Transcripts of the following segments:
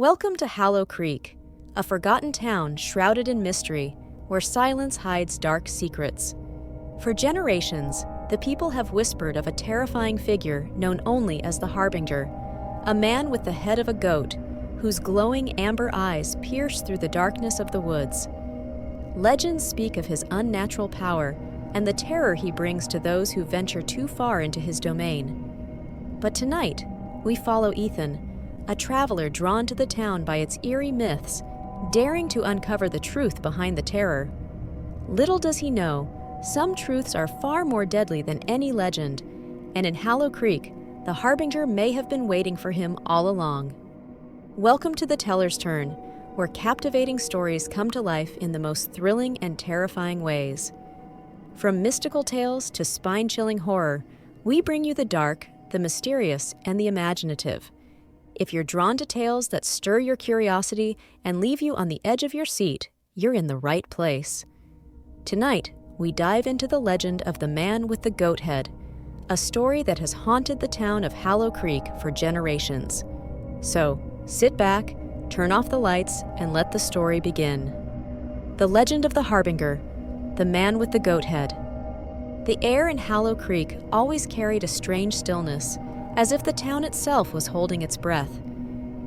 Welcome to Hallow Creek, a forgotten town shrouded in mystery where silence hides dark secrets. For generations, the people have whispered of a terrifying figure known only as the Harbinger, a man with the head of a goat whose glowing amber eyes pierce through the darkness of the woods. Legends speak of his unnatural power and the terror he brings to those who venture too far into his domain. But tonight, we follow Ethan, a traveler drawn to the town by its eerie myths, daring to uncover the truth behind the terror. Little does he know, some truths are far more deadly than any legend, and in Hallow Creek, the Harbinger may have been waiting for him all along. Welcome to The Teller's Turn, where captivating stories come to life in the most thrilling and terrifying ways. From mystical tales to spine-chilling horror, we bring you the dark, the mysterious, and the imaginative. If you're drawn to tales that stir your curiosity and leave you on the edge of your seat, you're in the right place. Tonight, we dive into the legend of the man with the goat head, a story that has haunted the town of Hallow Creek for generations. So, sit back, turn off the lights, and let the story begin. The legend of the Harbinger, the man with the goat head. The air in Hallow Creek always carried a strange stillness, as if the town itself was holding its breath.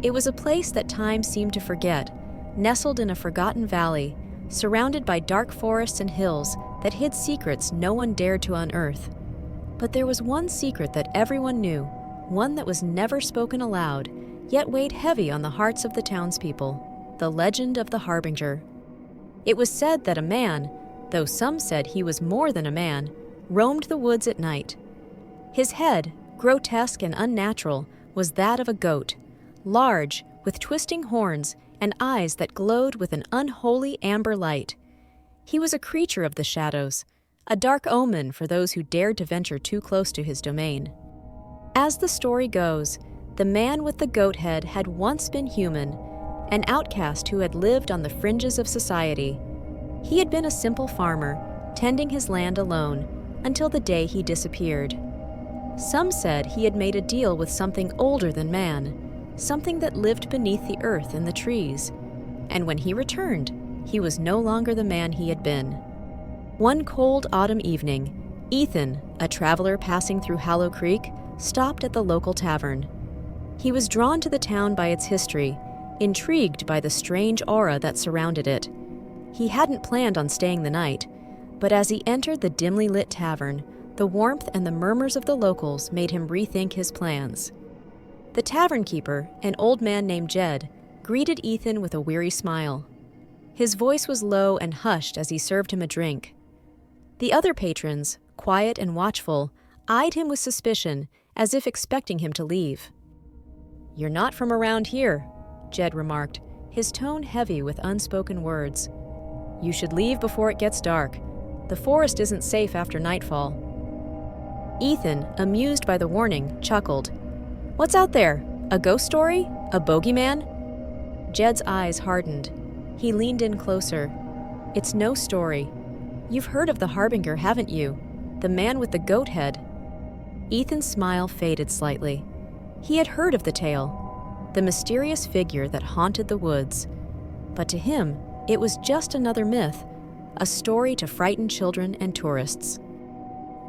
It was a place that time seemed to forget, nestled in a forgotten valley, surrounded by dark forests and hills that hid secrets no one dared to unearth. But there was one secret that everyone knew, one that was never spoken aloud, yet weighed heavy on the hearts of the townspeople: the legend of the Harbinger. It was said that a man, though some said he was more than a man, roamed the woods at night. His head, grotesque and unnatural, was that of a goat, large, with twisting horns and eyes that glowed with an unholy amber light. He was a creature of the shadows, a dark omen for those who dared to venture too close to his domain. As the story goes, the man with the goat head had once been human, an outcast who had lived on the fringes of society. He had been a simple farmer, tending his land alone, until the day he disappeared. Some said he had made a deal with something older than man, something that lived beneath the earth and the trees. And when he returned, he was no longer the man he had been. One cold autumn evening, Ethan, a traveler passing through Hallow Creek, stopped at the local tavern. He was drawn to the town by its history, intrigued by the strange aura that surrounded it. He hadn't planned on staying the night, but as he entered the dimly lit tavern, the warmth and the murmurs of the locals made him rethink his plans. The tavern keeper, an old man named Jed, greeted Ethan with a weary smile. His voice was low and hushed as he served him a drink. The other patrons, quiet and watchful, eyed him with suspicion, as if expecting him to leave. "You're not from around here," Jed remarked, his tone heavy with unspoken words. "You should leave before it gets dark. The forest isn't safe after nightfall." Ethan, amused by the warning, chuckled. "What's out there? A ghost story? A bogeyman?" Jed's eyes hardened. He leaned in closer. "It's no story. You've heard of the Harbinger, haven't you? The man with the goat head." Ethan's smile faded slightly. He had heard of the tale, the mysterious figure that haunted the woods. But to him, it was just another myth, a story to frighten children and tourists.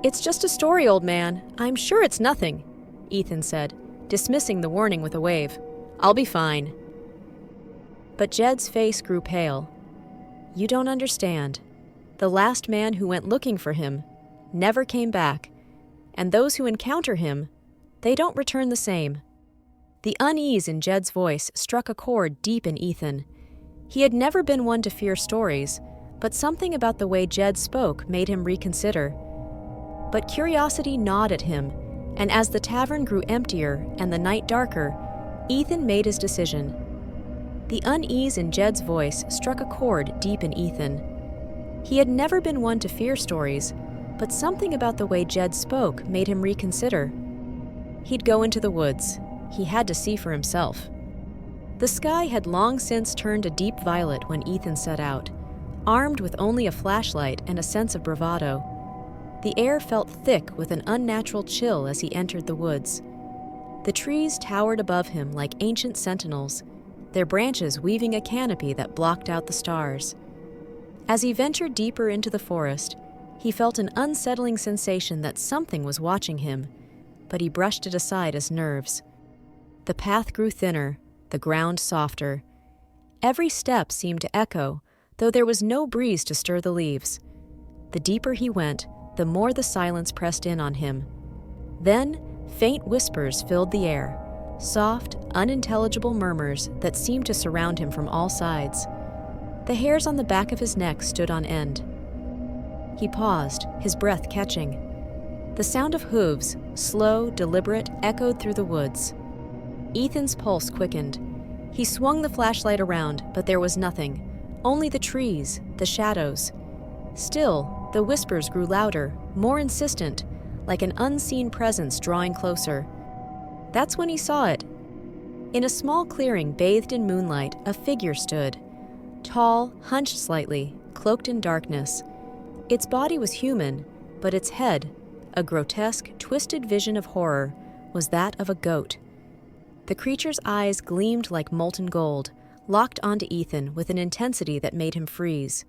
"It's just a story, old man. I'm sure it's nothing," Ethan said, dismissing the warning with a wave. "I'll be fine." But Jed's face grew pale. "You don't understand. The last man who went looking for him never came back, and those who encounter him, they don't return the same." The unease in Jed's voice struck a chord deep in Ethan. He had never been one to fear stories, but something about the way Jed spoke made him reconsider. But curiosity gnawed at him, and as the tavern grew emptier and the night darker, Ethan made his decision. The unease in Jed's voice struck a chord deep in Ethan. He had never been one to fear stories, but something about the way Jed spoke made him reconsider. He'd go into the woods. He had to see for himself. The sky had long since turned a deep violet when Ethan set out, armed with only a flashlight and a sense of bravado. The air felt thick with an unnatural chill as he entered the woods. The trees towered above him like ancient sentinels, their branches weaving a canopy that blocked out the stars. As he ventured deeper into the forest, he felt an unsettling sensation that something was watching him, but he brushed it aside as nerves. The path grew thinner, the ground softer. Every step seemed to echo, though there was no breeze to stir the leaves. The deeper he went, the more the silence pressed in on him. Then, faint whispers filled the air, soft, unintelligible murmurs that seemed to surround him from all sides. The hairs on the back of his neck stood on end. He paused, his breath catching. The sound of hooves, slow, deliberate, echoed through the woods. Ethan's pulse quickened. He swung the flashlight around, but there was nothing. Only the trees, the shadows. Still, the whispers grew louder, more insistent, like an unseen presence drawing closer. That's when he saw it. In a small clearing bathed in moonlight, a figure stood. Tall, hunched slightly, cloaked in darkness. Its body was human, but its head, a grotesque, twisted vision of horror, was that of a goat. The creature's eyes gleamed like molten gold, locked onto Ethan with an intensity that made him freeze.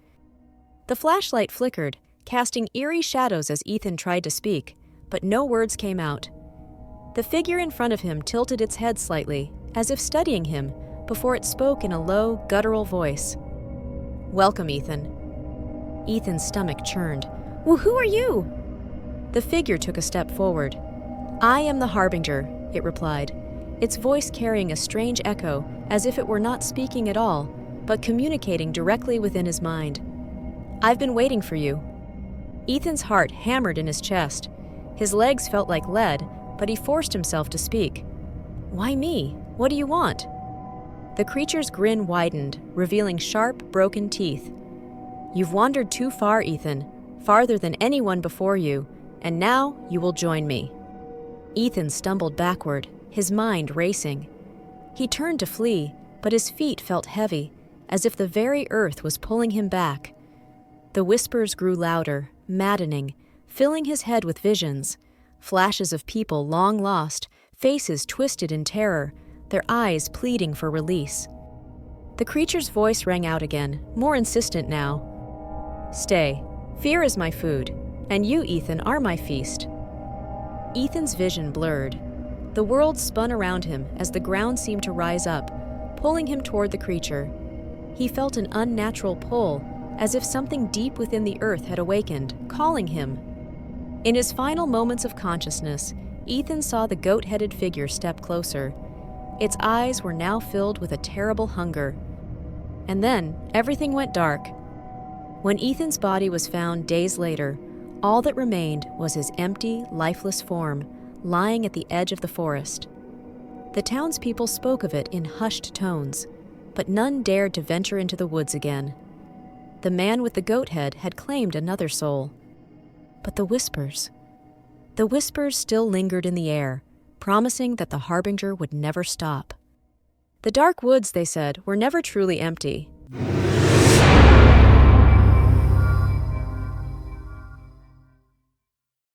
The flashlight flickered, casting eerie shadows as Ethan tried to speak, but no words came out. The figure in front of him tilted its head slightly, as if studying him, before it spoke in a low, guttural voice. "Welcome, Ethan." Ethan's stomach churned. "Well, who are you?" The figure took a step forward. "I am the Harbinger," it replied, its voice carrying a strange echo, as if it were not speaking at all, but communicating directly within his mind. "I've been waiting for you." Ethan's heart hammered in his chest. His legs felt like lead, but he forced himself to speak. "Why me? What do you want?" The creature's grin widened, revealing sharp, broken teeth. "You've wandered too far, Ethan, farther than anyone before you, and now you will join me." Ethan stumbled backward, his mind racing. He turned to flee, but his feet felt heavy, as if the very earth was pulling him back. The whispers grew louder, maddening, filling his head with visions, flashes of people long lost, faces twisted in terror, their eyes pleading for release. The creature's voice rang out again, more insistent now. "Stay. Fear is my food, and you, Ethan, are my feast." Ethan's vision blurred. The world spun around him as the ground seemed to rise up, pulling him toward the creature. He felt an unnatural pull, as if something deep within the earth had awakened, calling him. In his final moments of consciousness, Ethan saw the goat-headed figure step closer. Its eyes were now filled with a terrible hunger. And then, everything went dark. When Ethan's body was found days later, all that remained was his empty, lifeless form, lying at the edge of the forest. The townspeople spoke of it in hushed tones, but none dared to venture into the woods again. The man with the goat head had claimed another soul. But the whispers still lingered in the air, promising that the Harbinger would never stop. The dark woods, they said, were never truly empty.